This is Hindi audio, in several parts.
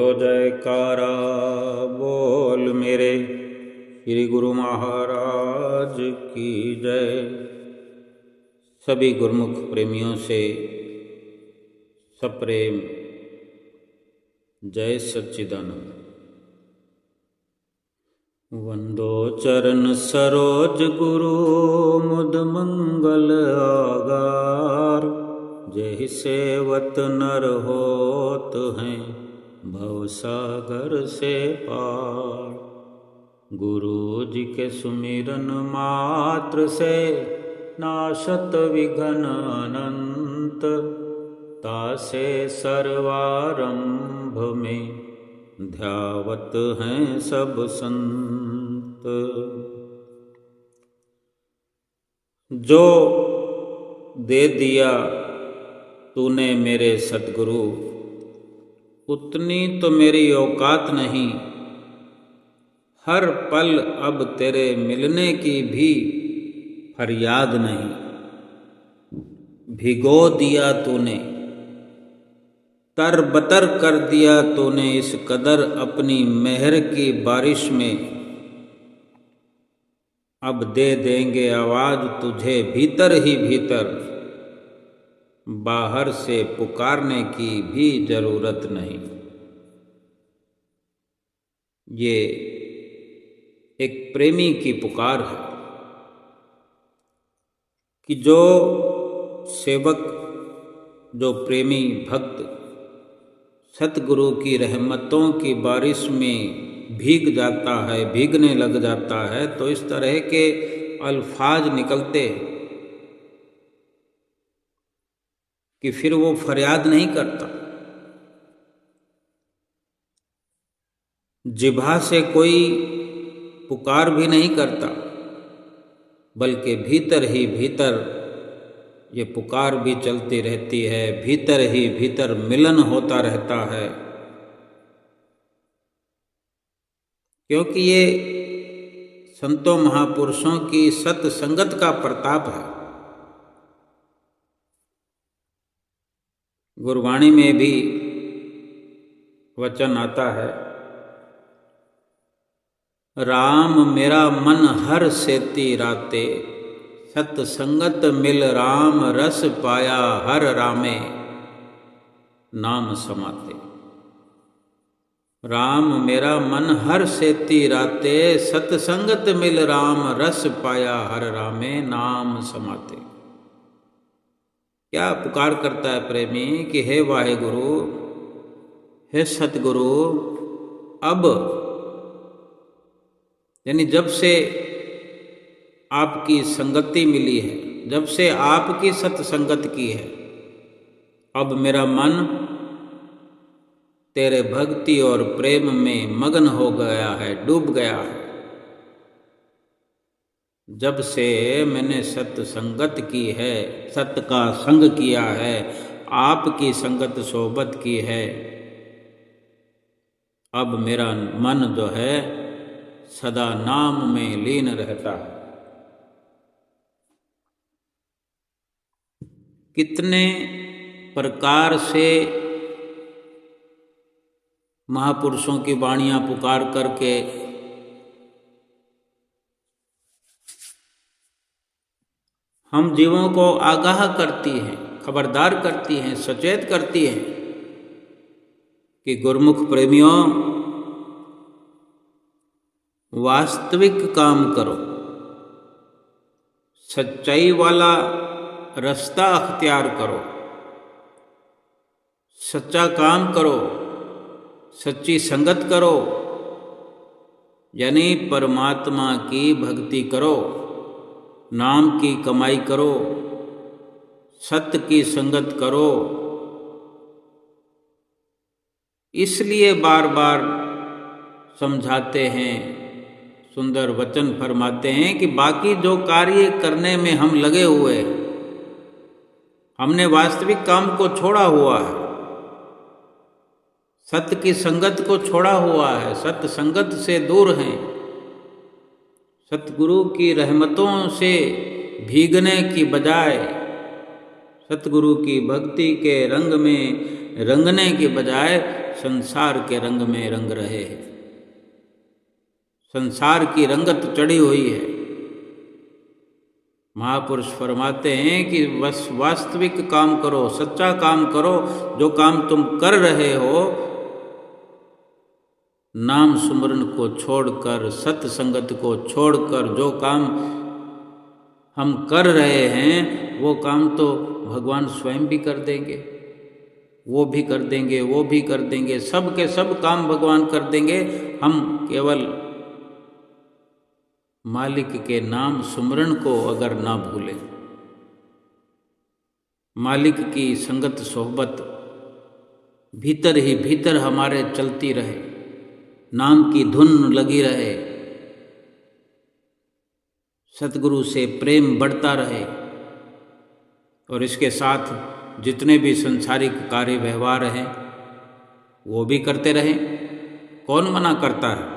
बोलो जयकारा बोल मेरे श्री गुरु महाराज की जय। सभी गुरुमुख प्रेमियों से सप्रेम जय सच्चिदानंद। वंदो चरण सरोज गुरु मुद मंगल आगार। जय सेवत नर होत हैं भवसागर से पार। गुरु जी के सुमिरन मात्र से नाशत विघ्न अनंत। तासे सर्वारंभ में ध्यावत हैं सब संत। जो दे दिया तूने मेरे सतगुरु, उतनी तो मेरी औकात नहीं। हर पल अब तेरे मिलने की भी फरियाद नहीं। भिगो दिया तूने, तरबतर कर दिया तूने इस कदर अपनी मेहर की बारिश में। अब दे देंगे आवाज तुझे भीतर ही भीतर। बाहर से पुकारने की भी जरूरत नहीं। ये एक प्रेमी की पुकार है कि जो सेवक, जो प्रेमी भक्त सतगुरु की रहमतों की बारिश में भीग जाता है, भीगने लग जाता है, तो इस तरह के अल्फाज निकलते कि फिर वो फरियाद नहीं करता। जिभा से कोई पुकार भी नहीं करता, बल्कि भीतर ही भीतर ये पुकार भी चलती रहती है। भीतर ही भीतर मिलन होता रहता है, क्योंकि ये संतों महापुरुषों की सत्संगत का प्रताप है। गुरबाणी में भी वचन आता है, राम मेरा मन हर सेती राते। सतसंगत मिल राम रस पाया हर रामे नाम समाते। राम मेरा मन हर सेती राते। सतसंगत मिल राम रस पाया हर रामे नाम समाते। क्या पुकार करता है प्रेमी कि हे वाहेगुरु, हे सतगुरु, अब यानी जब से आपकी संगति मिली है, जब से आपकी सत्संगत की है, अब मेरा मन तेरे भक्ति और प्रेम में मगन हो गया है, डूब गया है। जब से मैंने सत्संगत की है, सत्य का संग किया है, आपकी संगत सोबत की है, अब मेरा मन जो है सदा नाम में लीन रहता है। कितने प्रकार से महापुरुषों की वाणियां पुकार करके हम जीवों को आगाह करती हैं, खबरदार करती हैं, सचेत करती हैं कि गुरुमुख प्रेमियों, वास्तविक काम करो, सच्चाई वाला रास्ता अख्तियार करो, सच्चा काम करो, सच्ची संगत करो, यानी परमात्मा की भक्ति करो, नाम की कमाई करो, सत्य की संगत करो। इसलिए बार बार समझाते हैं, सुंदर वचन फरमाते हैं कि बाकी जो कार्य करने में हम लगे हुए, हमने वास्तविक काम को छोड़ा हुआ है, सत्य की संगत को छोड़ा हुआ है, सत्य संगत से दूर हैं, सतगुरु की रहमतों से भीगने की बजाय, सतगुरु की भक्ति के रंग में रंगने के बजाय संसार के रंग में रंग रहे हैं। संसार की रंगत चढ़ी हुई है। महापुरुष फरमाते हैं कि बस वास्तविक काम करो, सच्चा काम करो। जो काम तुम कर रहे हो, नाम सुमरन को छोड़कर, सत्संगत को छोड़कर जो काम हम कर रहे हैं, वो काम तो भगवान स्वयं भी कर देंगे, वो भी कर देंगे, वो भी कर देंगे, सब के सब काम भगवान कर देंगे। हम केवल मालिक के नाम सुमरन को अगर ना भूलें, मालिक की संगत सोहबत भीतर ही भीतर हमारे चलती रहे, नाम की धुन लगी रहे, सतगुरु से प्रेम बढ़ता रहे, और इसके साथ जितने भी संसारिक कार्य व्यवहार हैं वो भी करते रहें। कौन मना करता है?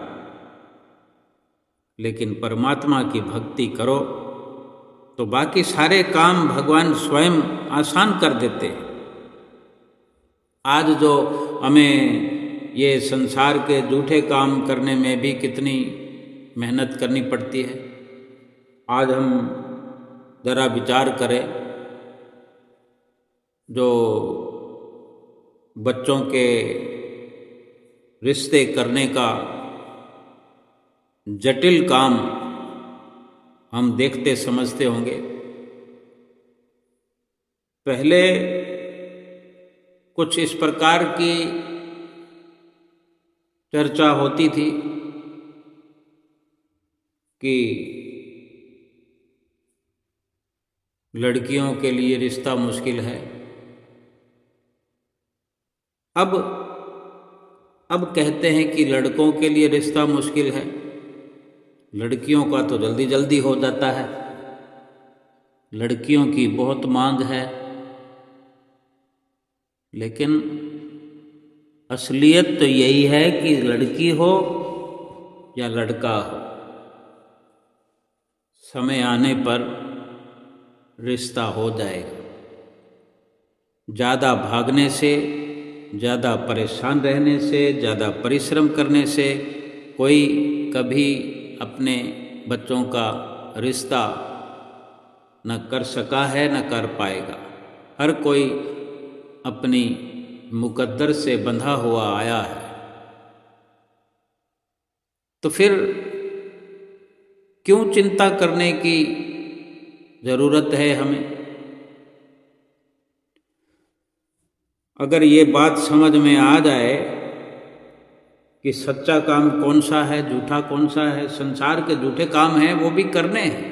लेकिन परमात्मा की भक्ति करो तो बाकी सारे काम भगवान स्वयं आसान कर देते हैं। आज जो हमें ये संसार के झूठे काम करने में भी कितनी मेहनत करनी पड़ती है। आज हम ज़रा विचार करें, जो बच्चों के रिश्ते करने का जटिल काम हम देखते समझते होंगे। पहले कुछ इस प्रकार की चर्चा होती थी कि लड़कियों के लिए रिश्ता मुश्किल है। अब कहते हैं कि लड़कों के लिए रिश्ता मुश्किल है, लड़कियों का तो जल्दी जल्दी हो जाता है, लड़कियों की बहुत मांग है। लेकिन असलियत तो यही है कि लड़की हो या लड़का हो, समय आने पर रिश्ता हो जाएगा। ज़्यादा भागने से, ज़्यादा परेशान रहने से, ज़्यादा परिश्रम करने से कोई कभी अपने बच्चों का रिश्ता न कर सका है, न कर पाएगा। हर कोई अपनी मुकद्दर से बंधा हुआ आया है। तो फिर क्यों चिंता करने की ज़रूरत है हमें? अगर ये बात समझ में आ जाए कि सच्चा काम कौन सा है, झूठा कौन सा है, संसार के झूठे काम हैं वो भी करने हैं,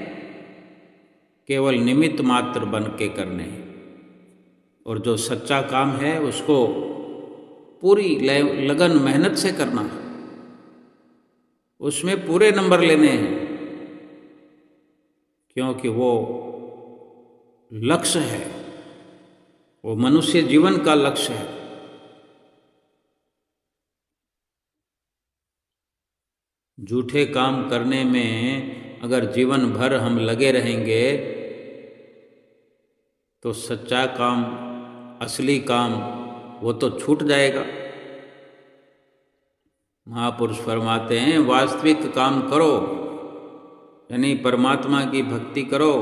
केवल निमित्त मात्र बन के करने हैं, और जो सच्चा काम है उसको पूरी लगन मेहनत से करना है, उसमें पूरे नंबर लेने हैं, क्योंकि वो लक्ष्य है, वो मनुष्य जीवन का लक्ष्य है। झूठे काम करने में अगर जीवन भर हम लगे रहेंगे तो सच्चा काम, असली काम वो तो छूट जाएगा। महापुरुष फरमाते हैं वास्तविक काम करो, यानी परमात्मा की भक्ति करो,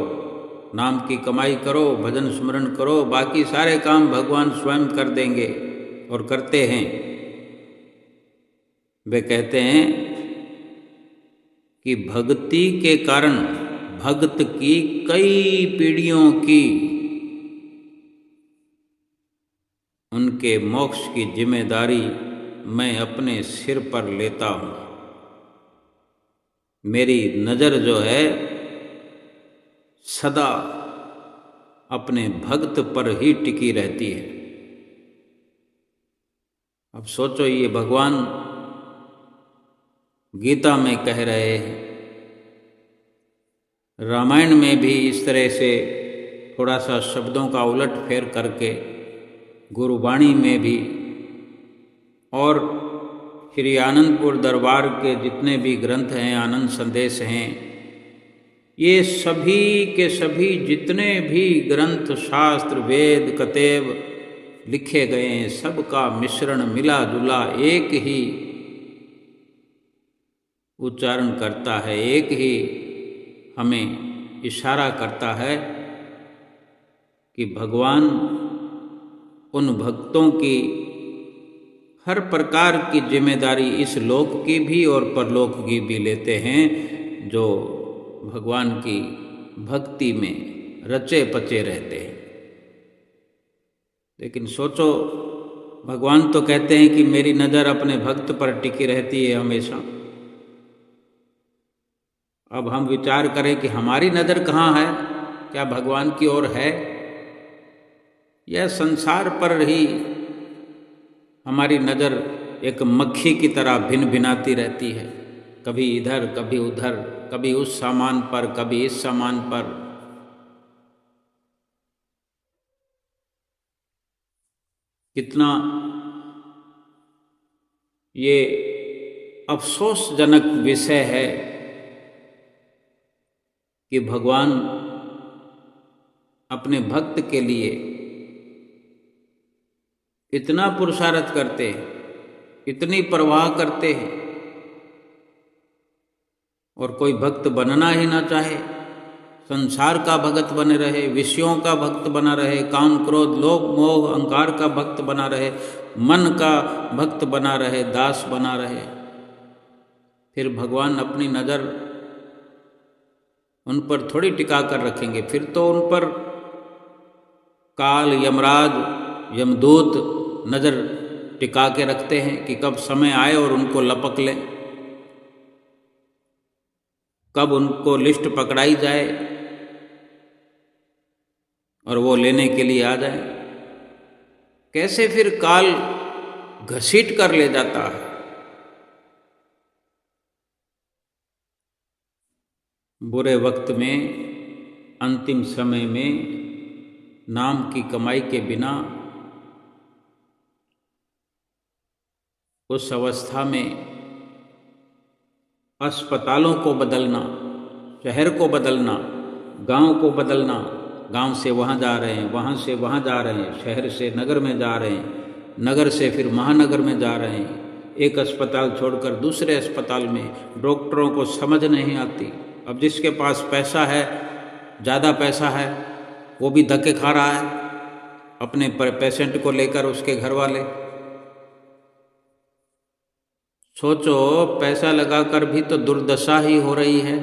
नाम की कमाई करो, भजन स्मरण करो, बाकी सारे काम भगवान स्वयं कर देंगे और करते हैं। वे कहते हैं कि भक्ति के कारण भक्त की कई पीढ़ियों की उनके मोक्ष की जिम्मेदारी मैं अपने सिर पर लेता हूँ। मेरी नज़र जो है सदा अपने भक्त पर ही टिकी रहती है। अब सोचो, ये भगवान गीता में कह रहे हैं, रामायण में भी इस तरह से थोड़ा सा शब्दों का उलट फेर करके, गुरुवाणी में भी, और श्री आनंदपुर दरबार के जितने भी ग्रंथ हैं, आनंद संदेश हैं, ये सभी के सभी जितने भी ग्रंथ, शास्त्र, वेद, कतेब, लिखे गए हैं, सबका मिश्रण मिला जुला एक ही उच्चारण करता है, एक ही हमें इशारा करता है कि भगवान उन भक्तों की हर प्रकार की जिम्मेदारी इस लोक की भी और परलोक की भी लेते हैं, जो भगवान की भक्ति में रचे पचे रहते हैं। लेकिन सोचो, भगवान तो कहते हैं कि मेरी नज़र अपने भक्त पर टिकी रहती है हमेशा। अब हम विचार करें कि हमारी नज़र कहाँ है, क्या भगवान की ओर है, या संसार पर ही हमारी नज़र एक मक्खी की तरह भिन भिनाती रहती है, कभी इधर कभी उधर, कभी उस सामान पर कभी इस सामान पर। कितना ये अफसोसजनक विषय है कि भगवान अपने भक्त के लिए इतना पुरुषार्थ करते हैं, इतनी परवाह करते हैं, और कोई भक्त बनना ही ना चाहे, संसार का भक्त बने रहे, विषयों का भक्त बना रहे, काम क्रोध लोभ मोह अहंकार का भक्त बना रहे, मन का भक्त बना रहे, दास बना रहे। फिर भगवान अपनी नज़र उन पर थोड़ी टिका कर रखेंगे, फिर तो उन पर काल, यमराज, यमदूत नज़र टिका के रखते हैं कि कब समय आए और उनको लपक ले, कब उनको लिस्ट पकड़ाई जाए और वो लेने के लिए आ जाए। कैसे फिर काल घसीट कर ले जाता है। बुरे वक्त में, अंतिम समय में, नाम की कमाई के बिना उस अवस्था में अस्पतालों को बदलना, शहर को बदलना, गांव को बदलना, गांव से वहाँ जा रहे हैं, वहाँ से वहाँ जा रहे हैं, शहर से नगर में जा रहे हैं, नगर से फिर महानगर में जा रहे हैं, एक अस्पताल छोड़कर दूसरे अस्पताल में। डॉक्टरों को समझ नहीं आती। अब जिसके पास पैसा है, ज़्यादा पैसा है, वो भी धक्के खा रहा है अपने पेशेंट को लेकर, उसके घर वाले। सोचो, पैसा लगाकर भी तो दुर्दशा ही हो रही है।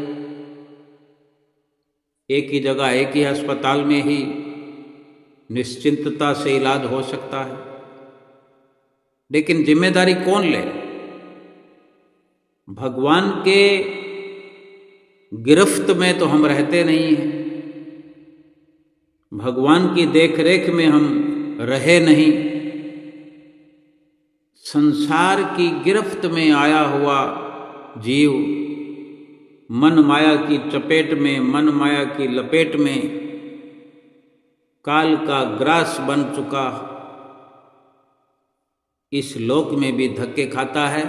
एक ही जगह, एक ही अस्पताल में ही निश्चिंतता से इलाज हो सकता है, लेकिन जिम्मेदारी कौन ले? भगवान के गिरफ्त में तो हम रहते नहीं हैं, भगवान की देखरेख में हम रहे नहीं। संसार की गिरफ्त में आया हुआ जीव मन माया की चपेट में, मन माया की लपेट में काल का ग्रास बन चुका, इस लोक में भी धक्के खाता है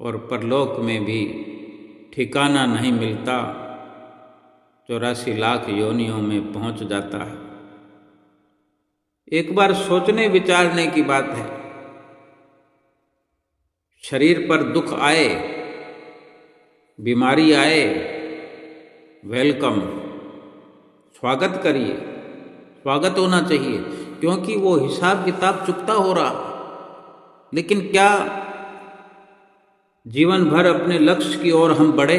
और परलोक में भी ठिकाना नहीं मिलता, 84 लाख योनियों में पहुंच जाता है। एक बार सोचने विचारने की बात है। शरीर पर दुख आए, बीमारी आए, वेलकम, स्वागत करिए, स्वागत होना चाहिए, क्योंकि वो हिसाब किताब चुकता हो रहा। लेकिन क्या जीवन भर अपने लक्ष्य की ओर हम बढ़े?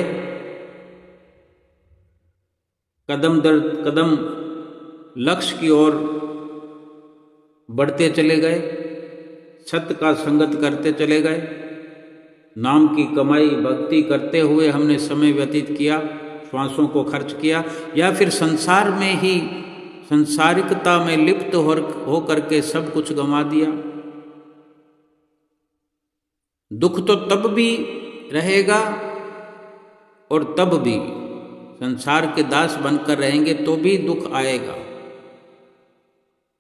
कदम दर कदम लक्ष्य की ओर बढ़ते चले गए, सत्य का संगत करते चले गए, नाम की कमाई भक्ति करते हुए हमने समय व्यतीत किया, श्वासों को खर्च किया, या फिर संसार में ही संसारिकता में लिप्त हो करके सब कुछ गंवा दिया। दुख तो तब भी रहेगा और तब भी संसार के दास बनकर रहेंगे तो भी दुख आएगा।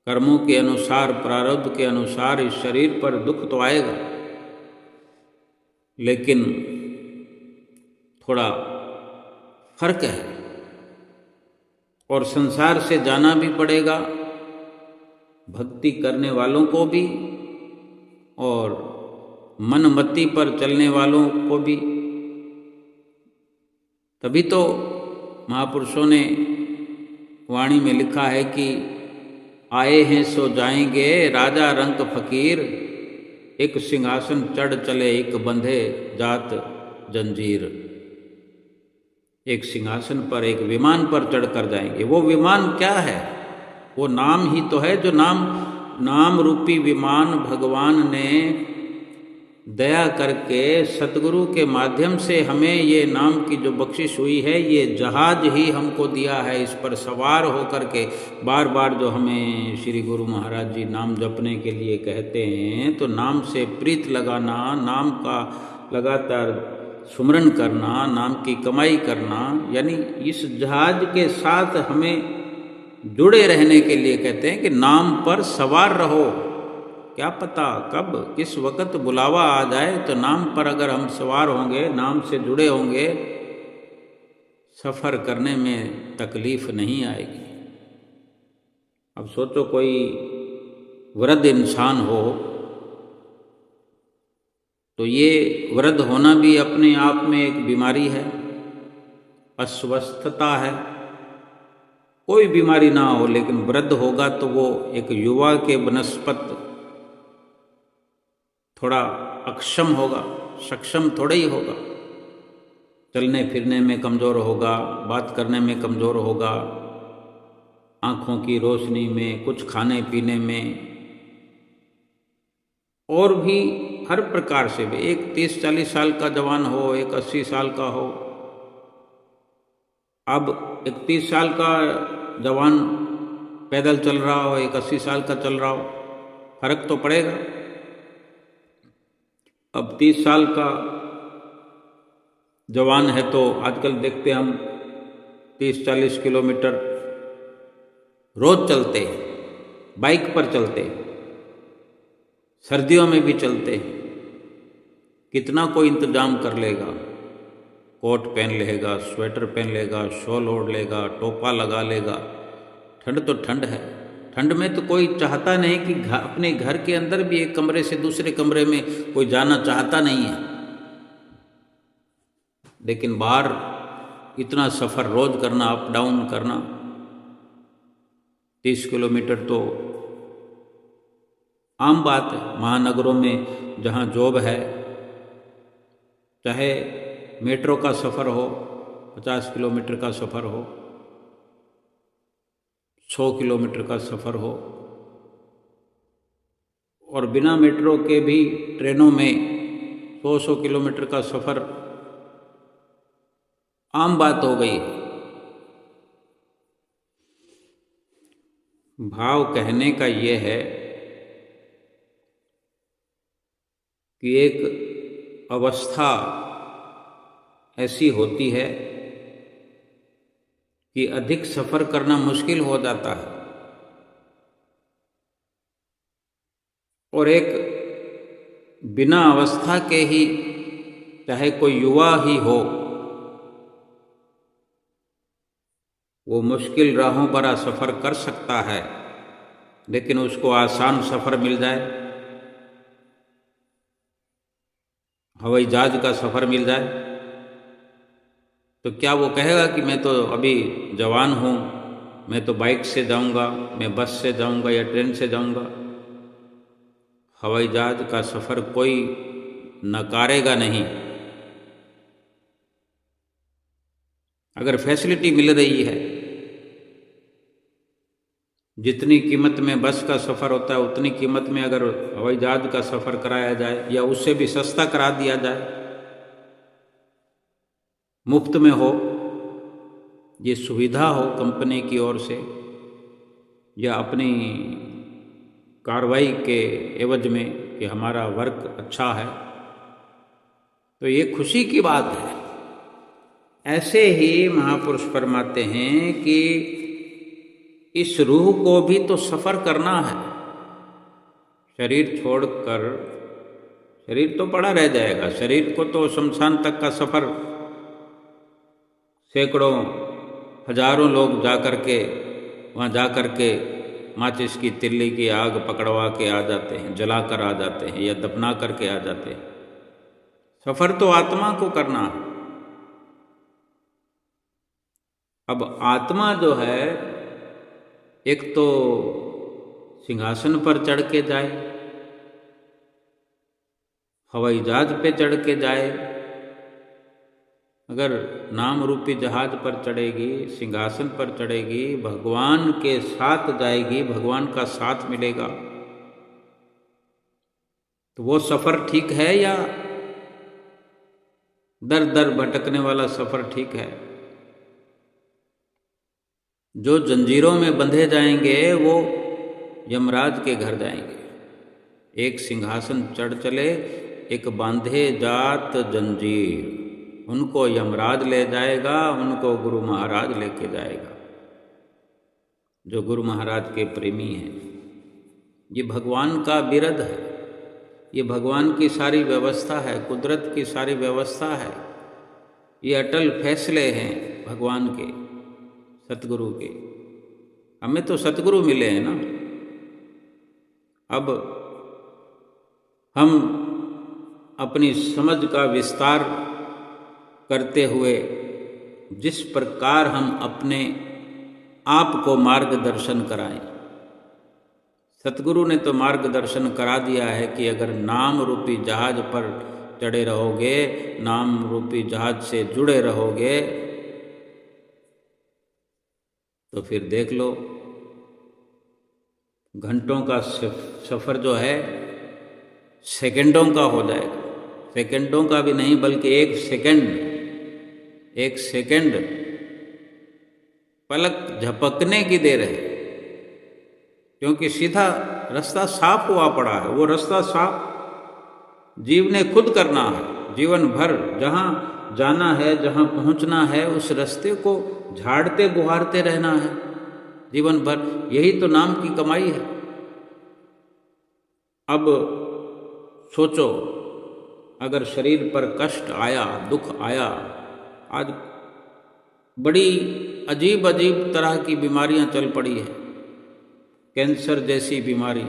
कर्मों के अनुसार, प्रारब्ध के अनुसार इस शरीर पर दुख तो आएगा, लेकिन थोड़ा फर्क है। और संसार से जाना भी पड़ेगा भक्ति करने वालों को भी और मनमति पर चलने वालों को भी। तभी तो महापुरुषों ने वाणी में लिखा है कि आए हैं सो जाएंगे, राजा रंक फकीर, एक सिंहासन चढ़ चले एक बंधे जात जंजीर। एक सिंहासन पर, एक विमान पर चढ़कर जाएंगे। वो विमान क्या है? वो नाम ही तो है, जो नाम रूपी विमान भगवान ने दया करके सतगुरु के माध्यम से हमें ये नाम की जो बख्शिश हुई है, ये जहाज ही हमको दिया है। इस पर सवार होकर के बार बार जो हमें श्री गुरु महाराज जी नाम जपने के लिए कहते हैं, तो नाम से प्रीत लगाना, नाम का लगातार सुमरन करना, नाम की कमाई करना, यानी इस जहाज के साथ हमें जुड़े रहने के लिए कहते हैं कि नाम पर सवार रहो। क्या पता कब किस वक़्त बुलावा आ जाए, तो नाम पर अगर हम सवार होंगे, नाम से जुड़े होंगे, सफ़र करने में तकलीफ़ नहीं आएगी। अब सोचो कोई वृद्ध इंसान हो, तो ये वृद्ध होना भी अपने आप में एक बीमारी है, अस्वस्थता है। कोई बीमारी ना हो, लेकिन वृद्ध होगा तो वो एक युवा के बनस्पत थोड़ा अक्षम होगा, सक्षम थोड़ा ही होगा। चलने फिरने में कमज़ोर होगा, बात करने में कमज़ोर होगा, आँखों की रोशनी में, कुछ खाने पीने में, और भी हर प्रकार से भी। एक 30-40 साल का जवान हो, एक 80 साल का हो। अब एक 30 साल का जवान पैदल चल रहा हो, एक 80 साल का चल रहा हो, फर्क तो पड़ेगा। अब 30 साल का जवान है तो आजकल देखते हम 30-40 किलोमीटर रोज चलते हैं, बाइक पर चलते हैं, सर्दियों में भी चलते हैं। कितना कोई इंतजाम कर लेगा, कोट पहन लेगा, स्वेटर पहन लेगा, शॉल ओढ़ लेगा, टोपा लगा लेगा। ठंड तो ठंड है, ठंड में तो कोई चाहता नहीं कि अपने घर के अंदर भी एक कमरे से दूसरे कमरे में कोई जाना चाहता नहीं है। लेकिन बाहर इतना सफ़र रोज करना, अप डाउन करना, 30 किलोमीटर तो आम बात है। महानगरों में जहाँ जॉब है, चाहे मेट्रो का सफ़र हो, 50 किलोमीटर का सफ़र हो, 100 किलोमीटर का सफ़र हो, और बिना मेट्रो के भी ट्रेनों में 100 किलोमीटर का सफ़र आम बात हो गई है। भाव कहने का ये है कि एक अवस्था ऐसी होती है कि अधिक सफ़र करना मुश्किल हो जाता है, और एक बिना अवस्था के ही, चाहे कोई युवा ही हो, वो मुश्किल राहों भरा सफ़र कर सकता है। लेकिन उसको आसान सफ़र मिल जाए, हवाई जहाज का सफ़र मिल जाए, तो क्या वो कहेगा कि मैं तो अभी जवान हूँ, मैं तो बाइक से जाऊँगा, मैं बस से जाऊँगा या ट्रेन से जाऊँगा। हवाई जहाज का सफ़र कोई नकारेगा नहीं। अगर फैसिलिटी मिल रही है, जितनी कीमत में बस का सफ़र होता है, उतनी कीमत में अगर हवाई जहाज का सफ़र कराया जाए, या उससे भी सस्ता करा दिया जाए, मुफ्त में हो, ये सुविधा हो कंपनी की ओर से, या अपनी कार्रवाई के एवज में कि हमारा वर्क अच्छा है, तो ये खुशी की बात है। ऐसे ही महापुरुष फरमाते हैं कि इस रूह को भी तो सफ़र करना है। शरीर छोड़कर, शरीर तो पड़ा रह जाएगा, शरीर को तो शमशान तक का सफ़र सैकड़ों हजारों लोग वहाँ जा कर के माचिस की तिल्ली की आग पकड़वा के आ जाते हैं, जला कर आ जाते हैं या दफना करके आ जाते हैं। सफर तो आत्मा को करना है। अब आत्मा जो है, एक तो सिंहासन पर चढ़ के जाए, हवाई जहाज पे चढ़ के जाए। अगर नाम रूपी जहाज पर चढ़ेगी, सिंहासन पर चढ़ेगी, भगवान के साथ जाएगी, भगवान का साथ मिलेगा, तो वो सफर ठीक है या दर दर भटकने वाला सफर ठीक है? जो जंजीरों में बंधे जाएंगे वो यमराज के घर जाएंगे। एक सिंहासन चढ़ चले, एक बांधे जात जंजीर, उनको यमराज ले जाएगा, उनको गुरु महाराज लेके जाएगा, जो गुरु महाराज के प्रेमी हैं। ये भगवान का बिरद है, ये भगवान की सारी व्यवस्था है, कुदरत की सारी व्यवस्था है। ये अटल फैसले हैं भगवान के, सतगुरु के। हमें तो सतगुरु मिले हैं ना। अब हम अपनी समझ का विस्तार करते हुए जिस प्रकार हम अपने आप को मार्गदर्शन कराएं, सतगुरु ने तो मार्गदर्शन करा दिया है कि अगर नाम रूपी जहाज पर चढ़े रहोगे, नाम रूपी जहाज से जुड़े रहोगे, तो फिर देख लो घंटों का सफ़र जो है सेकंडों का हो जाएगा। सेकंडों का भी नहीं बल्कि एक सेकंड पलक झपकने की देर है, क्योंकि सीधा रास्ता साफ हुआ पड़ा है। वो रास्ता साफ जीव ने खुद करना है। जीवन भर जहाँ जाना है, जहाँ पहुँचना है, उस रास्ते को झाड़ते बुहारते रहना है जीवन भर। यही तो नाम की कमाई है। अब सोचो, अगर शरीर पर कष्ट आया, दुख आया, आज बड़ी अजीब अजीब तरह की बीमारियां चल पड़ी है, कैंसर जैसी बीमारी,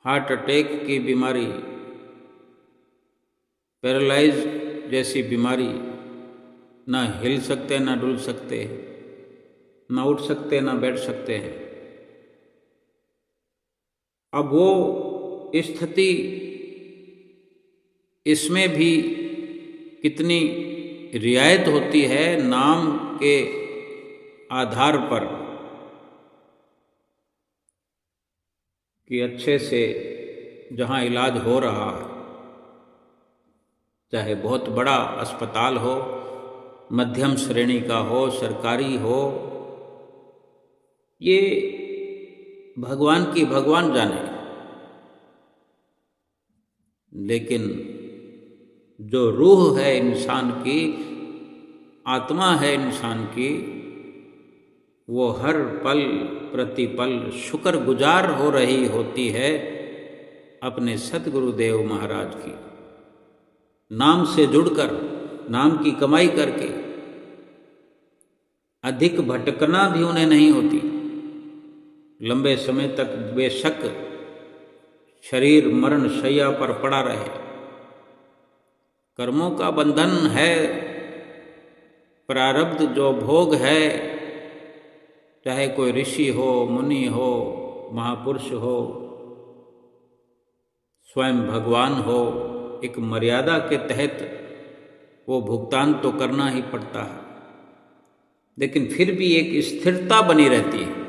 हार्ट अटैक की बीमारी, पैरालाइज जैसी बीमारी, ना हिल सकते, ना डुल सकते, ना उठ सकते, ना बैठ सकते हैं। अब वो स्थिति, इसमें भी कितनी रियायत होती है नाम के आधार पर कि अच्छे से जहाँ इलाज हो रहा है, चाहे बहुत बड़ा अस्पताल हो, मध्यम श्रेणी का हो, सरकारी हो, ये भगवान की भगवान जाने। लेकिन जो रूह है इंसान की, आत्मा है इंसान की, वो हर पल प्रतिपल शुक्रगुजार हो रही होती है अपने सतगुरुदेव महाराज की। नाम से जुड़कर, नाम की कमाई करके अधिक भटकना भी उन्हें नहीं होती। लंबे समय तक बेशक शरीर मरण शैया पर पड़ा रहे, कर्मों का बंधन है, प्रारब्ध जो भोग है, चाहे कोई ऋषि हो, मुनि हो, महापुरुष हो, स्वयं भगवान हो, एक मर्यादा के तहत वो भुगतान तो करना ही पड़ता है। लेकिन फिर भी एक स्थिरता बनी रहती है,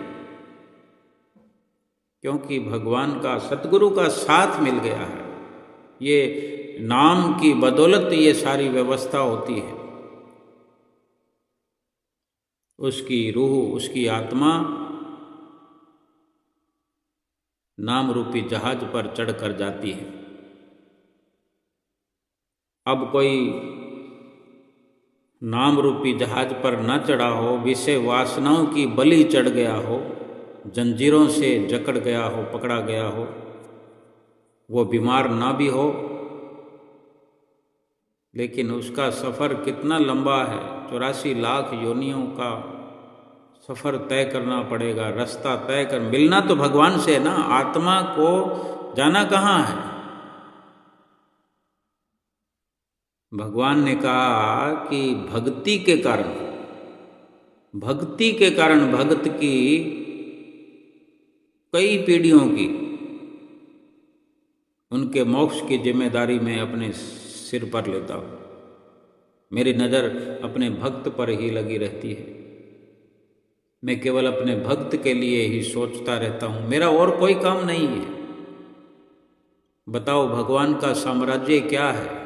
क्योंकि भगवान का, सतगुरु का साथ मिल गया है। ये नाम की बदौलत ये सारी व्यवस्था होती है। उसकी रूह, उसकी आत्मा नाम रूपी जहाज पर चढ़कर जाती है। अब कोई नाम रूपी जहाज पर न चढ़ा हो, विषय वासनाओं की बलि चढ़ गया हो, जंजीरों से जकड़ गया हो, पकड़ा गया हो, वो बीमार ना भी हो, लेकिन उसका सफ़र कितना लंबा है, 84 लाख योनियों का सफ़र तय करना पड़ेगा, रास्ता तय कर, मिलना तो भगवान से है ना। आत्मा को जाना कहाँ है? भगवान ने कहा कि भक्ति के कारण, भक्ति के कारण, भक्त की कई पीढ़ियों की, उनके मोक्ष की जिम्मेदारी मैं अपने सिर पर लेता हूँ। मेरी नज़र अपने भक्त पर ही लगी रहती है। मैं केवल अपने भक्त के लिए ही सोचता रहता हूँ, मेरा और कोई काम नहीं है। बताओ भगवान का साम्राज्य क्या है?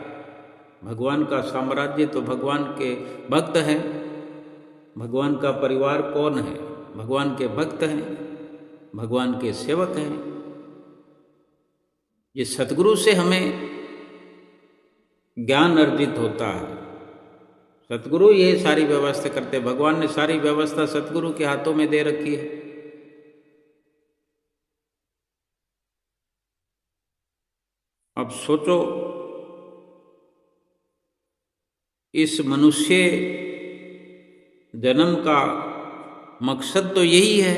भगवान का साम्राज्य तो भगवान के भक्त हैं। भगवान का परिवार कौन है? भगवान के भक्त हैं, भगवान के सेवक हैं। ये सतगुरु से हमें ज्ञान अर्जित होता है। सतगुरु ये सारी व्यवस्था करते, भगवान ने सारी व्यवस्था सतगुरु के हाथों में दे रखी है। अब सोचो, इस मनुष्य जन्म का मकसद तो यही है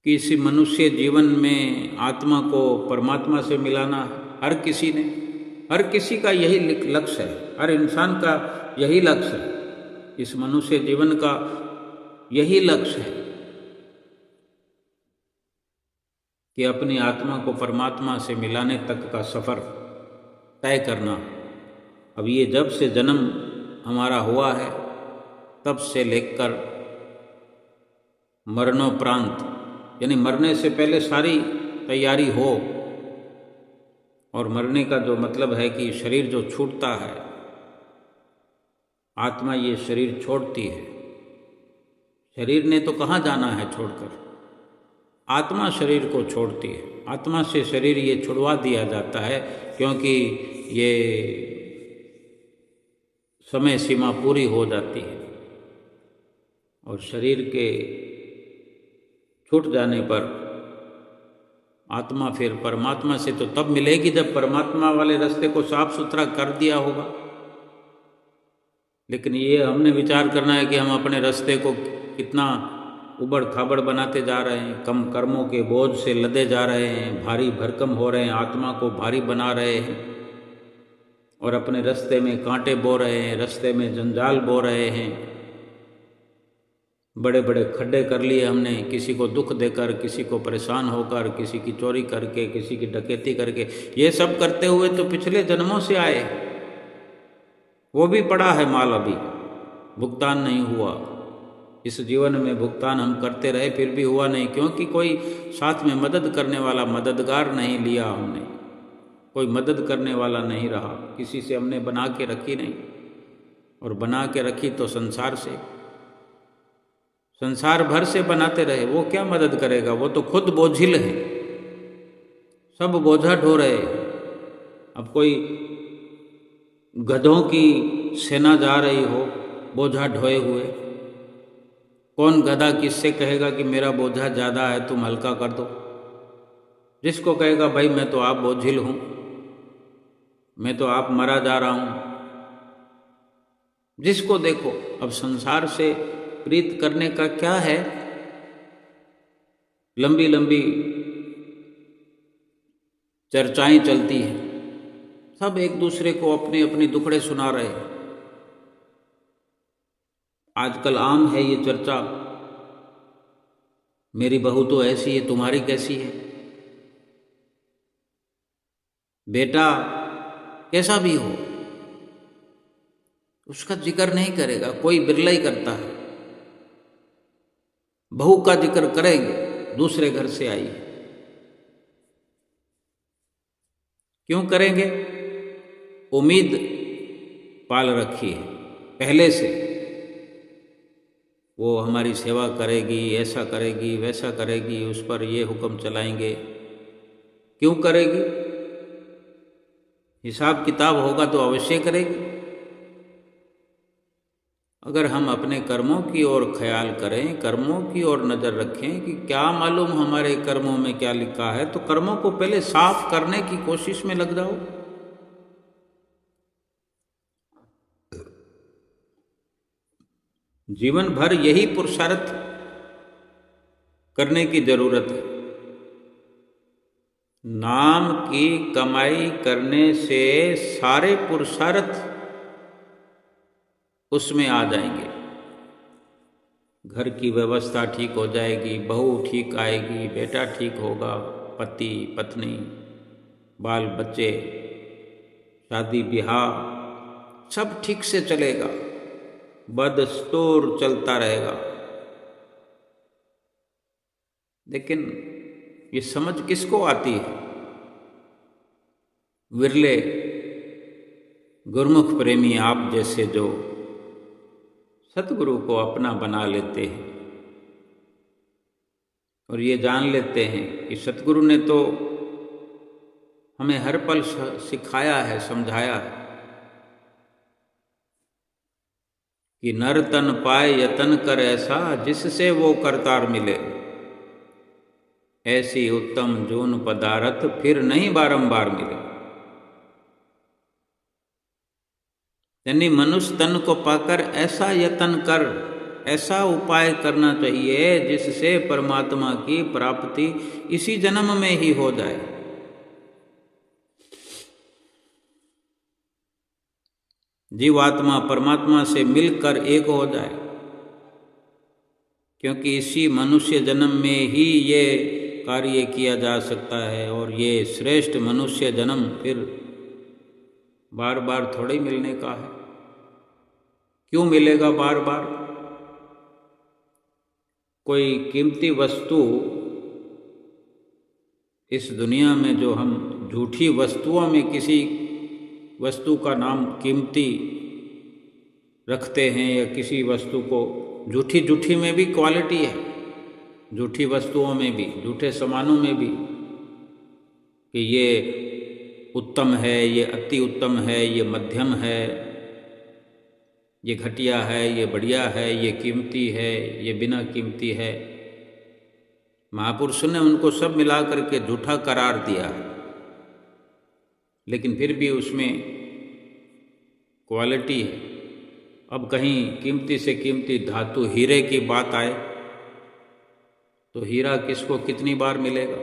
कि इस मनुष्य जीवन में आत्मा को परमात्मा से मिलाना। हर किसी ने, हर किसी का यही लक्ष्य है, हर इंसान का यही लक्ष्य है, इस मनुष्य जीवन का यही लक्ष्य है कि अपनी आत्मा को परमात्मा से मिलाने तक का सफ़र तय करना। अब ये जब से जन्म हमारा हुआ है तब से लेकर मरणोपरांत, यानी मरने से पहले सारी तैयारी हो, और मरने का जो मतलब है कि शरीर जो छूटता है, आत्मा ये शरीर छोड़ती है। शरीर ने तो कहाँ जाना है छोड़कर, आत्मा शरीर को छोड़ती है। आत्मा से शरीर ये छुड़वा दिया जाता है, क्योंकि ये समय सीमा पूरी हो जाती है, और शरीर के छूट जाने पर आत्मा फिर परमात्मा से तो तब मिलेगी जब परमात्मा वाले रास्ते को साफ सुथरा कर दिया होगा। लेकिन ये हमने विचार करना है कि हम अपने रास्ते को कितना उबड़ खाबड़ बनाते जा रहे हैं, कम कर्मों के बोझ से लदे जा रहे हैं, भारी भरकम हो रहे हैं, आत्मा को भारी बना रहे हैं, और अपने रास्ते में कांटे बो रहे हैं, रास्ते में जंजाल बो रहे हैं। बड़े बड़े खड्डे कर लिए हमने, किसी को दुख देकर, किसी को परेशान होकर, किसी की चोरी करके, किसी की डकैती करके। ये सब करते हुए तो पिछले जन्मों से आए, वो भी पड़ा है माल, अभी भुगतान नहीं हुआ। इस जीवन में भुगतान हम करते रहे, फिर भी हुआ नहीं, क्योंकि कोई साथ में मदद करने वाला, मददगार नहीं लिया हमने, कोई मदद करने वाला नहीं रहा, किसी से हमने बना के रखी नहीं। और बना के रखी तो संसार से, संसार भर से बनाते रहे, वो क्या मदद करेगा? वो तो खुद बोझिल है, सब बोझा ढो रहे। अब कोई गधों की सेना जा रही हो बोझा ढोए हुए, कौन गधा किससे कहेगा कि मेरा बोझा ज़्यादा है, तुम हल्का कर दो? जिसको कहेगा भाई मैं तो आप बोझिल हूँ, मैं तो आप मरा जा रहा हूँ। जिसको देखो, अब संसार से प्रीत करने का क्या है? लंबी लंबी चर्चाएं चलती हैं, सब एक दूसरे को अपने अपने दुखड़े सुना रहे हैं। आजकल आम है ये चर्चा, मेरी बहू तो ऐसी है, तुम्हारी कैसी है? बेटा कैसा भी हो उसका जिक्र नहीं करेगा, कोई बिरला ही करता है। बहू का जिक्र करेंगे, दूसरे घर से आई है। क्यों करेंगे? उम्मीद पाल रखी है पहले से, वो हमारी सेवा करेगी, ऐसा करेगी, वैसा करेगी, उस पर ये हुक्म चलाएंगे। क्यों करेगी? हिसाब किताब होगा तो अवश्य करेगी। अगर हम अपने कर्मों की ओर ख्याल करें, कर्मों की ओर नज़र रखें कि क्या मालूम हमारे कर्मों में क्या लिखा है, तो कर्मों को पहले साफ करने की कोशिश में लग जाओ। जीवन भर यही पुरुषार्थ करने की जरूरत है। नाम की कमाई करने से सारे पुरुषार्थ उसमें आ जाएंगे। घर की व्यवस्था ठीक हो जाएगी, बहू ठीक आएगी, बेटा ठीक होगा, पति पत्नी बाल बच्चे शादी ब्याह सब ठीक से चलेगा, बदस्तूर चलता रहेगा। लेकिन ये समझ किसको आती है? विरले गुरुमुख प्रेमी आप जैसे जो सतगुरु को अपना बना लेते हैं और ये जान लेते हैं कि सतगुरु ने तो हमें हर पल सिखाया है, समझाया है कि नर तन पाए यतन कर ऐसा, जिससे वो करतार मिले। ऐसी उत्तम जून पदारथ फिर नहीं बारंबार मिले। यानी मनुष्य तन को पाकर ऐसा यतन कर, ऐसा उपाय करना चाहिए जिससे परमात्मा की प्राप्ति इसी जन्म में ही हो जाए। जीवात्मा परमात्मा से मिलकर एक हो जाए, क्योंकि इसी मनुष्य जन्म में ही ये कार्य किया जा सकता है। और ये श्रेष्ठ मनुष्य जन्म फिर बार बार थोड़े मिलने का है। क्यों मिलेगा बार बार? कोई कीमती वस्तु इस दुनिया में, जो हम झूठी वस्तुओं में किसी वस्तु का नाम कीमती रखते हैं, या किसी वस्तु को झूठी में भी क्वालिटी है, झूठी वस्तुओं में भी, झूठे सामानों में भी, कि ये उत्तम है, ये अति उत्तम है, ये मध्यम है, ये घटिया है, ये बढ़िया है, ये कीमती है, ये बिना कीमती है। महापुरुषों ने उनको सब मिला करके झूठा करार दिया है, लेकिन फिर भी उसमें क्वालिटी है। अब कहीं कीमती से कीमती धातु हीरे की बात आए तो हीरा किसको कितनी बार मिलेगा?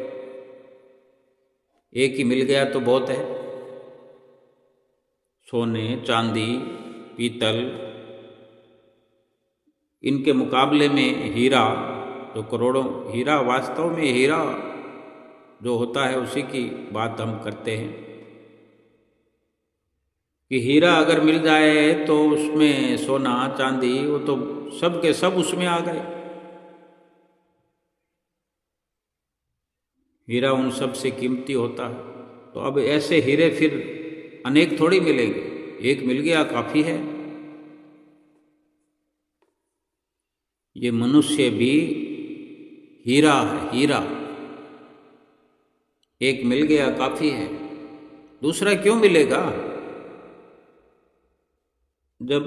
एक ही मिल गया तो बहुत है। सोने चांदी पीतल, इनके मुकाबले में हीरा तो करोड़ों, हीरा वास्तव में हीरा जो होता है उसी की बात हम करते हैं कि हीरा अगर मिल जाए तो उसमें सोना चांदी, वो तो सब के सब उसमें आ गए। हीरा उन सब से कीमती होता है। तो अब ऐसे हीरे फिर अनेक थोड़ी मिलेंगे, एक मिल गया काफी है। ये मनुष्य भी हीरा है, हीरा एक मिल गया काफी है, दूसरा क्यों मिलेगा? जब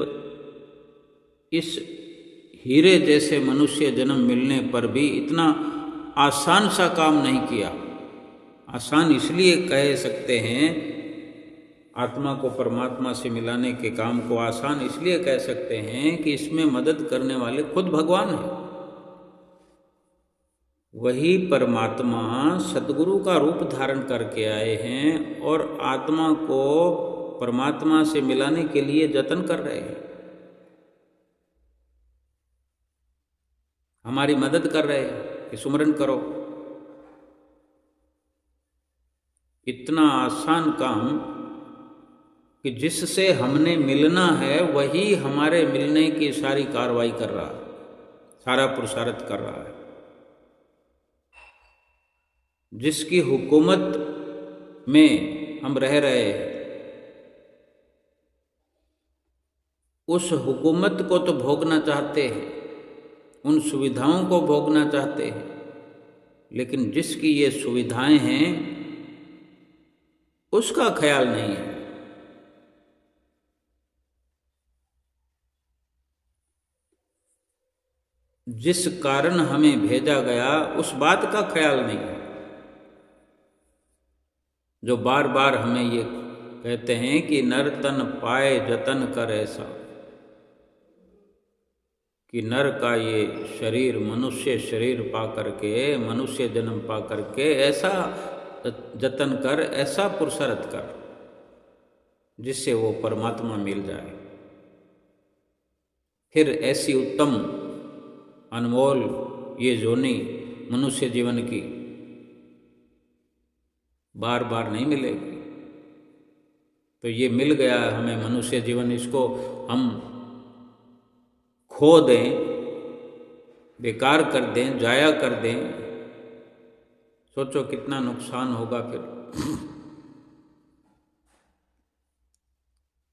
इस हीरे जैसे मनुष्य जन्म मिलने पर भी इतना आसान सा काम नहीं किया। आसान इसलिए कह सकते हैं, आत्मा को परमात्मा से मिलाने के काम को आसान इसलिए कह सकते हैं कि इसमें मदद करने वाले खुद भगवान हैं। वही परमात्मा सद्गुरु का रूप धारण करके आए हैं और आत्मा को परमात्मा से मिलाने के लिए जतन कर रहे हैं, हमारी मदद कर रहे हैं कि सुमरन करो। इतना आसान काम कि जिससे हमने मिलना है वही हमारे मिलने की सारी कार्रवाई कर रहा है, सारा पुरुषार्थ कर रहा है। जिसकी हुकूमत में हम रह रहे हैं, उस हुकूमत को तो भोगना चाहते हैं, उन सुविधाओं को भोगना चाहते हैं, लेकिन जिसकी ये सुविधाएं हैं उसका ख्याल नहीं है। जिस कारण हमें भेजा गया उस बात का ख्याल नहीं है। जो बार बार हमें ये कहते हैं कि नर तन पाए जतन कर ऐसा, कि नर का ये शरीर, मनुष्य शरीर पा करके, मनुष्य जन्म पा करके ऐसा जतन कर, ऐसा पुरुषार्थ कर जिससे वो परमात्मा मिल जाए। फिर ऐसी उत्तम अनमोल ये जोनी मनुष्य जीवन की बार बार नहीं मिलेगी। तो ये मिल गया हमें मनुष्य जीवन, इसको हम खो दें, बेकार कर दें, जाया कर दें, सोचो कितना नुकसान होगा। फिर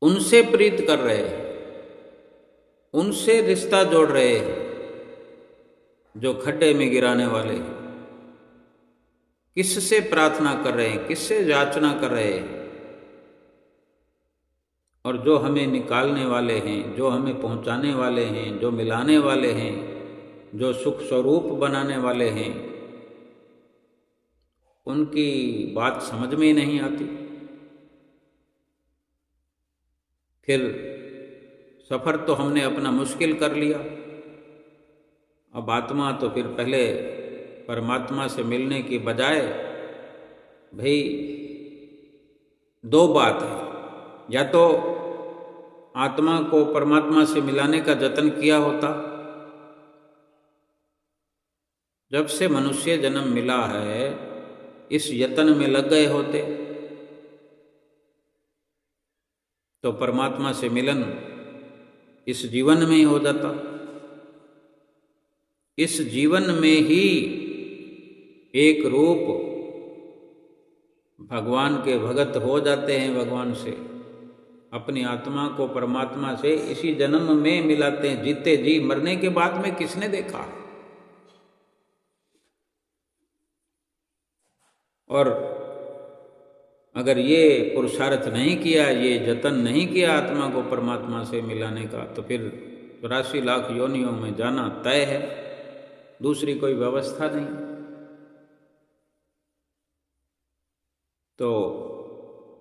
उनसे प्रीत कर रहे हैं, उनसे रिश्ता जोड़ रहे हैं जो खड्डे में गिराने वाले हैं। किससे प्रार्थना कर रहे हैं, किससे याचना कर रहे हैं, और जो हमें निकालने वाले हैं, जो हमें पहुंचाने वाले हैं, जो मिलाने वाले हैं, जो सुख स्वरूप बनाने वाले हैं, उनकी बात समझ में ही नहीं आती। फिर सफ़र तो हमने अपना मुश्किल कर लिया। अब आत्मा तो फिर पहले परमात्मा से मिलने की बजाय भाई दो बात है, या तो आत्मा को परमात्मा से मिलाने का जतन किया होता। जब से मनुष्य जन्म मिला है इस यत्न में लग गए होते तो परमात्मा से मिलन इस जीवन में ही हो जाता। इस जीवन में ही एक रूप भगवान के भगत हो जाते हैं, भगवान से अपनी आत्मा को परमात्मा से इसी जन्म में मिलाते हैं। जीते जी मरने के बाद में किसने देखा? और अगर ये पुरुषार्थ नहीं किया, ये जतन नहीं किया आत्मा को परमात्मा से मिलाने का, तो फिर 84 लाख योनियों में जाना तय है, दूसरी कोई व्यवस्था नहीं। तो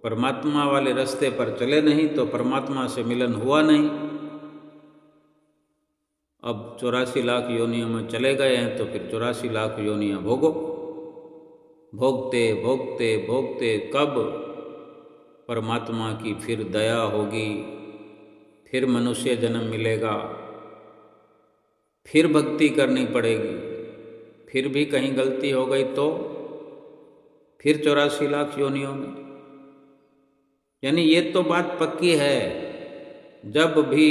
परमात्मा वाले रास्ते पर चले नहीं तो परमात्मा से मिलन हुआ नहीं। अब 84 लाख योनियों में चले गए हैं तो फिर 84 लाख योनियां भोगो। भोगते भोगते भोगते कब परमात्मा की फिर दया होगी, फिर मनुष्य जन्म मिलेगा, फिर भक्ति करनी पड़ेगी, फिर भी कहीं गलती हो गई तो फिर 84 लाख योनियों में। यानी ये तो बात पक्की है, जब भी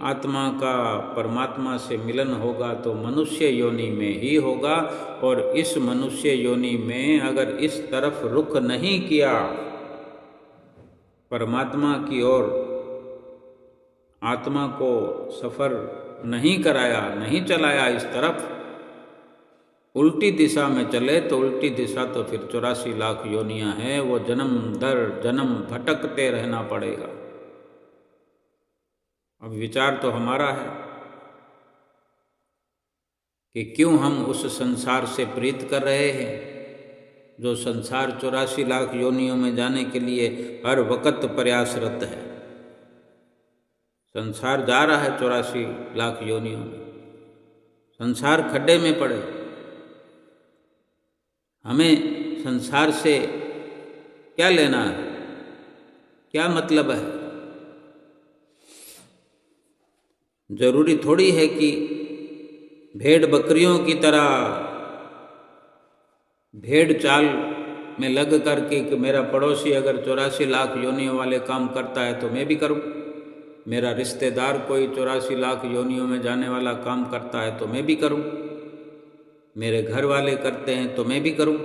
आत्मा का परमात्मा से मिलन होगा तो मनुष्य योनि में ही होगा। और इस मनुष्य योनि में अगर इस तरफ रुख नहीं किया, परमात्मा की ओर आत्मा को सफ़र नहीं कराया, नहीं चलाया इस तरफ, उल्टी दिशा में चले तो उल्टी दिशा तो फिर 84 लाख योनियां हैं, वो जन्म दर जन्म भटकते रहना पड़ेगा। अब विचार तो हमारा है कि क्यों हम उस संसार से प्रीत कर रहे हैं जो संसार 84 लाख योनियों में जाने के लिए हर वक्त प्रयासरत है। संसार जा रहा है 84 लाख योनियों में, संसार खड्डे में पड़े। हमें संसार से क्या लेना है, क्या मतलब है? जरूरी थोड़ी है कि भेड़ बकरियों की तरह भेड़ चाल में लग करके कि मेरा पड़ोसी अगर 84 लाख योनियों वाले काम करता है तो मैं भी करूं, मेरा रिश्तेदार कोई 84 लाख योनियों में जाने वाला काम करता है तो मैं भी करूं, मेरे घर वाले करते हैं तो मैं भी करूं।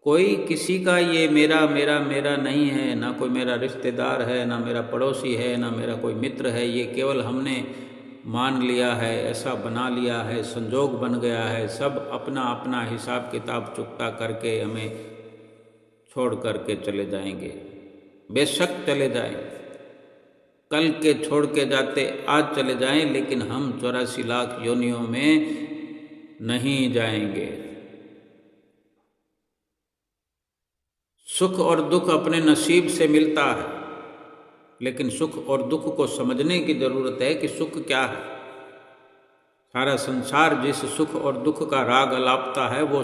कोई किसी का ये मेरा मेरा मेरा नहीं है, ना कोई मेरा रिश्तेदार है, ना मेरा पड़ोसी है, ना मेरा कोई मित्र है। ये केवल हमने मान लिया है, ऐसा बना लिया है, संजोग बन गया है। सब अपना अपना हिसाब किताब चुकता करके हमें छोड़ करके चले जाएंगे। बेशक चले जाएं, कल के छोड़ के जाते आज चले जाएं, लेकिन हम 84 लाख योनियों में नहीं जाएंगे। सुख और दुख अपने नसीब से मिलता है, लेकिन सुख और दुख को समझने की जरूरत है कि सुख क्या है। सारा संसार जिस सुख और दुख का राग अलापता है वो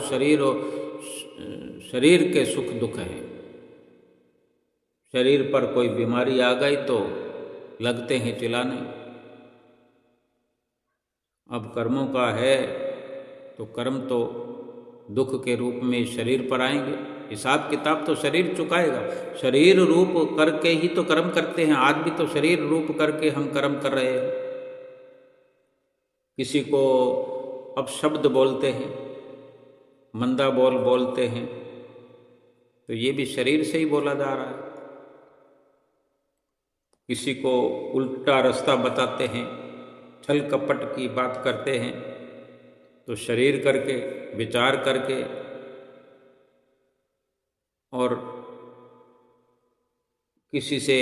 शरीर के सुख दुख है। शरीर पर कोई बीमारी आ गई तो लगते हैं चिल्लाने। अब कर्मों का है तो कर्म तो दुख के रूप में शरीर पर आएंगे। हिसाब किताब तो शरीर चुकाएगा। शरीर रूप करके ही तो कर्म करते हैं। आज भी तो शरीर रूप करके हम कर्म कर रहे हैं। किसी को अपशब्द बोलते हैं, मंदा बोलते हैं, तो ये भी शरीर से ही बोला जा रहा है। किसी को उल्टा रास्ता बताते हैं, छल कपट की बात करते हैं, तो शरीर करके, विचार करके और किसी से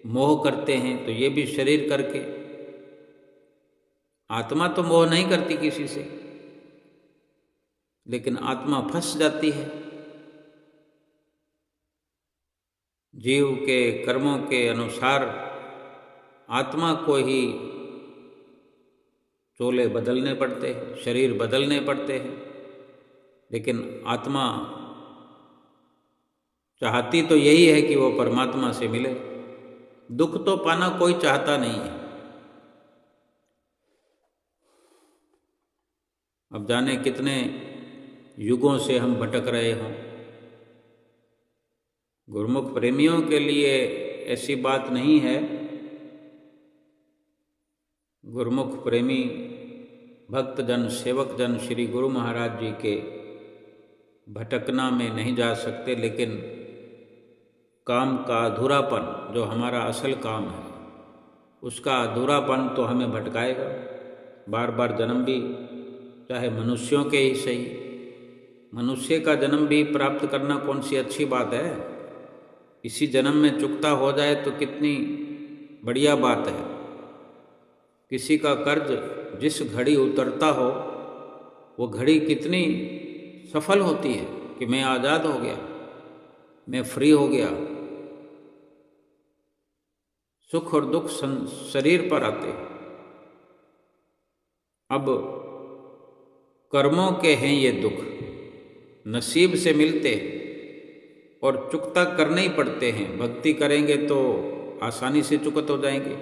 मोह करते हैं तो ये भी शरीर करके। आत्मा तो मोह नहीं करती किसी से, लेकिन आत्मा फंस जाती है। जीव के कर्मों के अनुसार आत्मा को ही चोले बदलने पड़ते हैं, शरीर बदलने पड़ते हैं। लेकिन आत्मा चाहती तो यही है कि वो परमात्मा से मिले। दुख तो पाना कोई चाहता नहीं है। अब जाने कितने युगों से हम भटक रहे हों। गुरुमुख प्रेमियों के लिए ऐसी बात नहीं है। गुरुमुख प्रेमी भक्तजन, सेवक जन श्री गुरु महाराज जी के भटकना में नहीं जा सकते, लेकिन काम का अधूरापन, जो हमारा असल काम है, उसका अधूरापन तो हमें भटकाएगा। बार बार जन्म भी, चाहे मनुष्यों के ही सही, मनुष्य का जन्म भी प्राप्त करना कौन सी अच्छी बात है। इसी जन्म में चुकता हो जाए तो कितनी बढ़िया बात है। किसी का कर्ज जिस घड़ी उतरता हो, वो घड़ी कितनी सफल होती है कि मैं आज़ाद हो गया, मैं फ्री हो गया। सुख और दुख शरीर पर आते। अब कर्मों के हैं ये दुख, नसीब से मिलते और चुकता करने ही पड़ते हैं। भक्ति करेंगे तो आसानी से चुकत हो जाएंगे।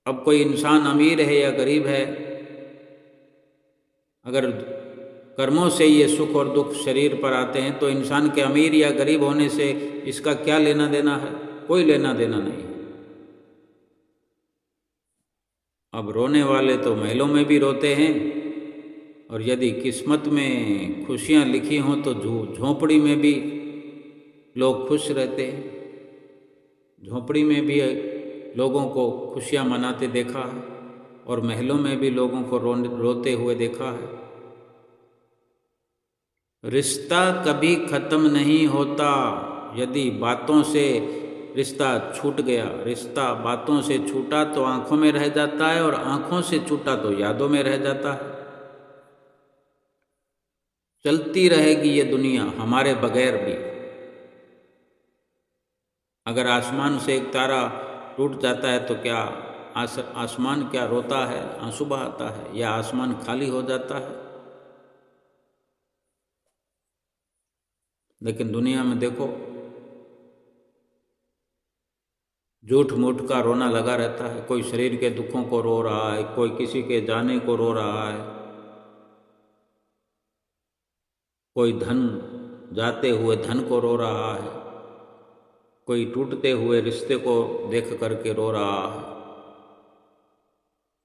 अब कोई इंसान अमीर है या गरीब है, अगर कर्मों से ये सुख और दुख शरीर पर आते हैं तो इंसान के अमीर या गरीब होने से इसका क्या लेना देना है? कोई लेना देना नहीं। अब रोने वाले तो महलों में भी रोते हैं, और यदि किस्मत में खुशियां लिखी हों तो झोंपड़ी में भी लोग खुश रहते हैं। झोंपड़ी में भी लोगों को खुशियां मनाते देखा है, और महलों में भी लोगों को रोते हुए देखा है। रिश्ता कभी खत्म नहीं होता। यदि बातों से रिश्ता छूट गया, रिश्ता बातों से छूटा तो आंखों में रह जाता है, और आंखों से छूटा तो यादों में रह जाता है। चलती रहेगी ये दुनिया हमारे बगैर भी। अगर आसमान से एक तारा टूट जाता है तो क्या आसमान क्या रोता है, आंसू बहाता है, या आसमान खाली हो जाता है? लेकिन दुनिया में देखो, झूठ मूठ का रोना लगा रहता है। कोई शरीर के दुखों को रो रहा है, कोई किसी के जाने को रो रहा है, कोई धन जाते हुए धन को रो रहा है, कोई टूटते हुए रिश्ते को देख करके रो रहा है।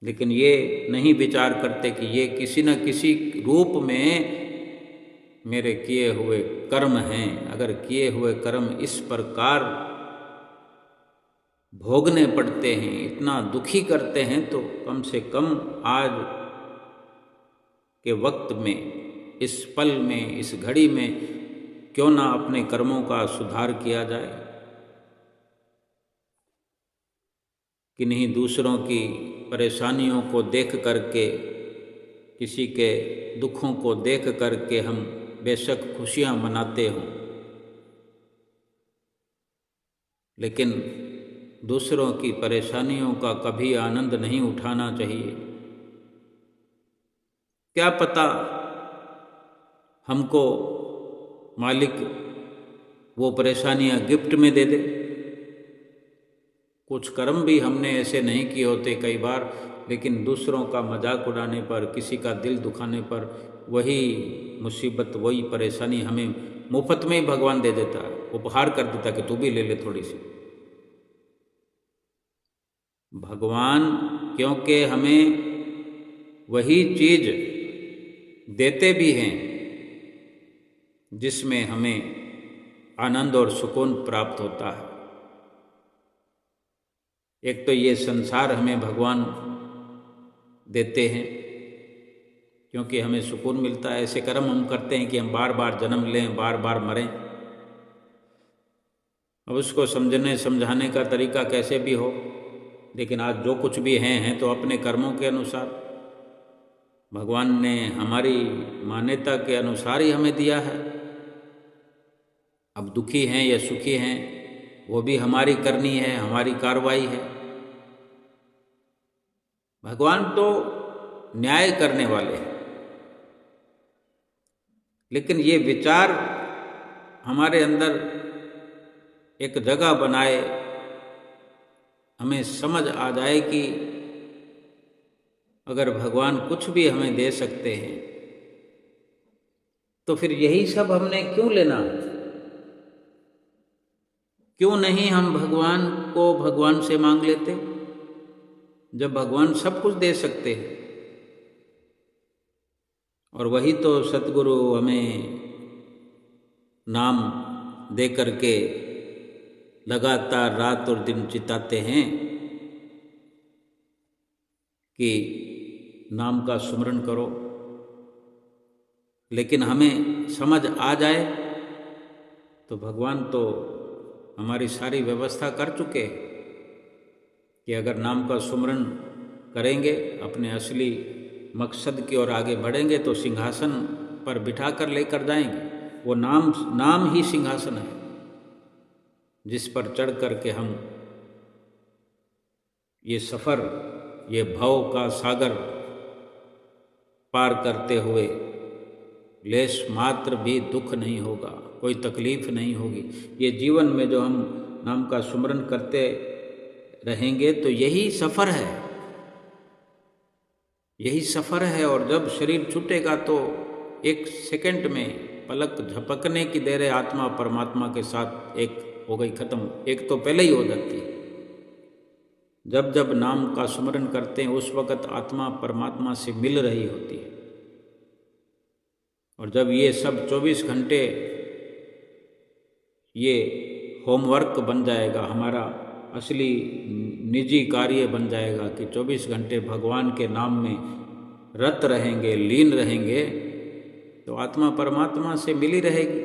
लेकिन ये नहीं विचार करते कि ये किसी न किसी रूप में मेरे किए हुए कर्म हैं। अगर किए हुए कर्म इस प्रकार भोगने पड़ते हैं, इतना दुखी करते हैं, तो कम से कम आज के वक्त में, इस पल में, इस घड़ी में क्यों ना अपने कर्मों का सुधार किया जाए। किन्हीं दूसरों की परेशानियों को देख करके, किसी के दुखों को देख करके हम बेशक खुशियां मनाते हों, लेकिन दूसरों की परेशानियों का कभी आनंद नहीं उठाना चाहिए। क्या पता हमको मालिक वो परेशानियां गिफ्ट में दे दे। कुछ कर्म भी हमने ऐसे नहीं किए होते कई बार, लेकिन दूसरों का मजाक उड़ाने पर, किसी का दिल दुखाने पर वही मुसीबत, वही परेशानी हमें मुफ्त में ही भगवान दे देता है, उपहार कर देता कि तू भी ले ले थोड़ी सी। भगवान क्योंकि हमें वही चीज देते भी हैं जिसमें हमें आनंद और सुकून प्राप्त होता है। एक तो ये संसार हमें भगवान देते हैं क्योंकि हमें सुकून मिलता है। ऐसे कर्म हम करते हैं कि हम बार बार जन्म लें, बार बार मरें। अब उसको समझने समझाने का तरीका कैसे भी हो, लेकिन आज जो कुछ भी हैं तो अपने कर्मों के अनुसार, भगवान ने हमारी मान्यता के अनुसार ही हमें दिया है। अब दुखी हैं या सुखी हैं वो भी हमारी करनी है, हमारी कार्रवाई है। भगवान तो न्याय करने वाले हैं, लेकिन ये विचार हमारे अंदर एक जगह बनाए, हमें समझ आ जाए कि अगर भगवान कुछ भी हमें दे सकते हैं तो फिर यही सब हमने क्यों लेना? क्यों नहीं हम भगवान को भगवान से मांग लेते जब भगवान सब कुछ दे सकते हैं? और वही तो सतगुरु हमें नाम दे करके लगातार रात और दिन चिताते हैं कि नाम का सुमरन करो। लेकिन हमें समझ आ जाए तो भगवान तो हमारी सारी व्यवस्था कर चुके हैं कि अगर नाम का सुमरन करेंगे, अपने असली मकसद की ओर आगे बढ़ेंगे तो सिंहासन पर बिठा कर लेकर जाएंगे। वो नाम ही सिंहासन है जिस पर चढ़ कर के हम ये सफ़र, ये भव का सागर पार करते हुए लेश मात्र भी दुख नहीं होगा, कोई तकलीफ नहीं होगी। ये जीवन में जो हम नाम का सुमरन करते रहेंगे तो यही सफ़र है, यही सफ़र है। और जब शरीर छूटेगा तो एक सेकंड में, पलक झपकने की देर है, आत्मा परमात्मा के साथ एक हो गई, खत्म। एक तो पहले ही हो जाती है। जब जब नाम का सुमरन करते हैं उस वक़्त आत्मा परमात्मा से मिल रही होती है। और जब ये सब 24 घंटे ये होमवर्क बन जाएगा, हमारा असली निजी कार्य बन जाएगा कि 24 घंटे भगवान के नाम में रत रहेंगे, लीन रहेंगे, तो आत्मा परमात्मा से मिली रहेगी।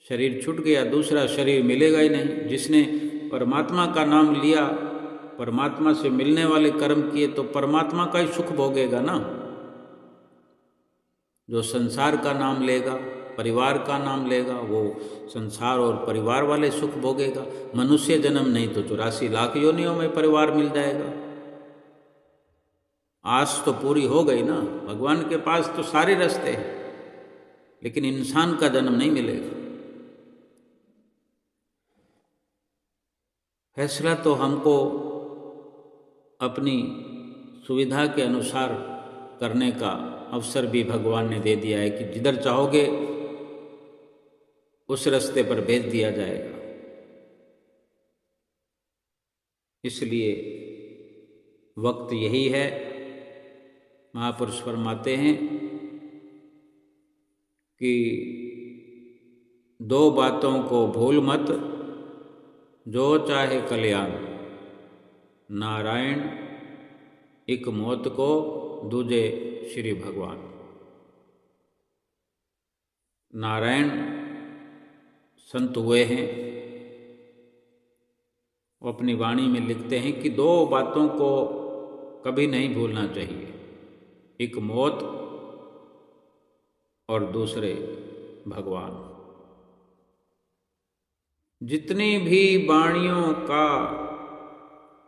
शरीर छूट गया, दूसरा शरीर मिलेगा ही नहीं। जिसने परमात्मा का नाम लिया, परमात्मा से मिलने वाले कर्म किए, तो परमात्मा का ही सुख भोगेगा ना। जो संसार का नाम लेगा, परिवार का नाम लेगा, वो संसार और परिवार वाले सुख भोगेगा। मनुष्य जन्म नहीं तो 84 लाख योनियों में परिवार मिल जाएगा। आस तो पूरी हो गई ना। भगवान के पास तो सारे रास्ते हैं, लेकिन इंसान का जन्म नहीं मिलेगा। फैसला तो हमको अपनी सुविधा के अनुसार करने का अवसर भी भगवान ने दे दिया है कि जिधर चाहोगे उस रास्ते पर भेज दिया जाएगा। इसलिए वक्त यही है। महापुरुष फरमाते हैं कि 2 बातों को भूल मत, जो चाहे कल्याण, नारायण एक मौत को, दूजे श्री भगवान। नारायण संत हुए हैं, वो अपनी वाणी में लिखते हैं कि 2 बातों को कभी नहीं भूलना चाहिए, एक मौत और दूसरे भगवान। जितनी भी वाणियों का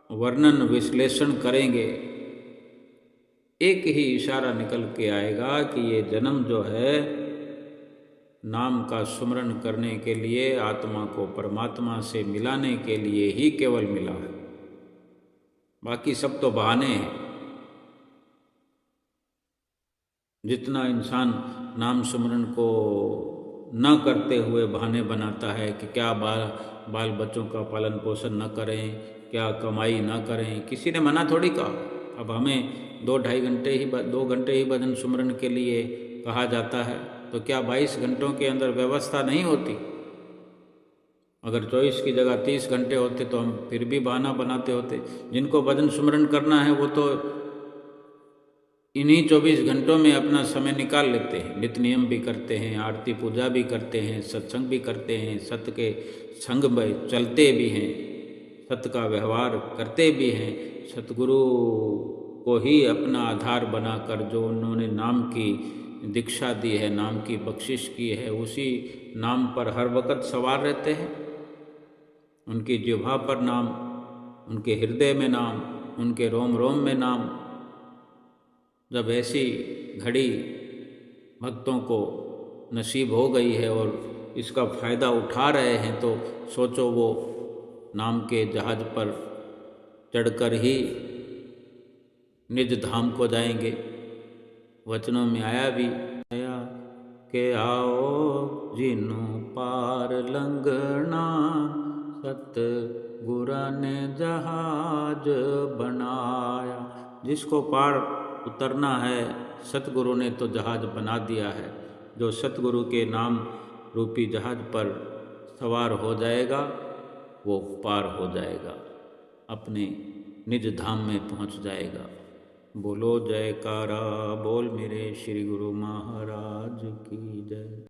वर्णन विश्लेषण करेंगे, एक ही इशारा निकल के आएगा कि ये जन्म जो है नाम का सुमरन करने के लिए, आत्मा को परमात्मा से मिलाने के लिए ही केवल मिला है। बाकी सब तो बहाने हैं। जितना इंसान नाम सुमरन को न करते हुए बहाने बनाता है कि क्या बाल बच्चों का पालन पोषण न करें, क्या कमाई न करें, किसी ने मना थोड़ी कहा। अब हमें 2 घंटे ही भजन सुमरन के लिए कहा जाता है, तो क्या 22 घंटों के अंदर व्यवस्था नहीं होती? अगर 24 की जगह 30 घंटे होते तो हम फिर भी बहाना बनाते होते। जिनको भजन सुमरन करना है वो तो इन्हीं 24 घंटों में अपना समय निकाल लेते हैं। नित्य नियम भी करते हैं, आरती पूजा भी करते हैं, सत्संग भी करते हैं, सत्य के संग में चलते भी हैं, सत्य का व्यवहार करते भी हैं। सतगुरु को ही अपना आधार बनाकर जो उन्होंने नाम की दीक्षा दी है, नाम की बख्शिश की है, उसी नाम पर हर वक्त सवार रहते हैं। उनकी जिह्वा पर नाम, उनके हृदय में नाम, उनके रोम रोम में नाम। जब ऐसी घड़ी भक्तों को नसीब हो गई है और इसका फ़ायदा उठा रहे हैं, तो सोचो वो नाम के जहाज पर चढ़कर ही निज धाम को जाएंगे। वचनों में आया भी आया के आओ जिनु पार लंघना, सतगुरा ने जहाज बनाया। जिसको पार उतरना है, सतगुरु ने तो जहाज बना दिया है। जो सतगुरु के नाम रूपी जहाज पर सवार हो जाएगा वो पार हो जाएगा, अपने निज धाम में पहुंच जाएगा। बोलो जयकारा बोल मेरे श्री गुरु महाराज की जय।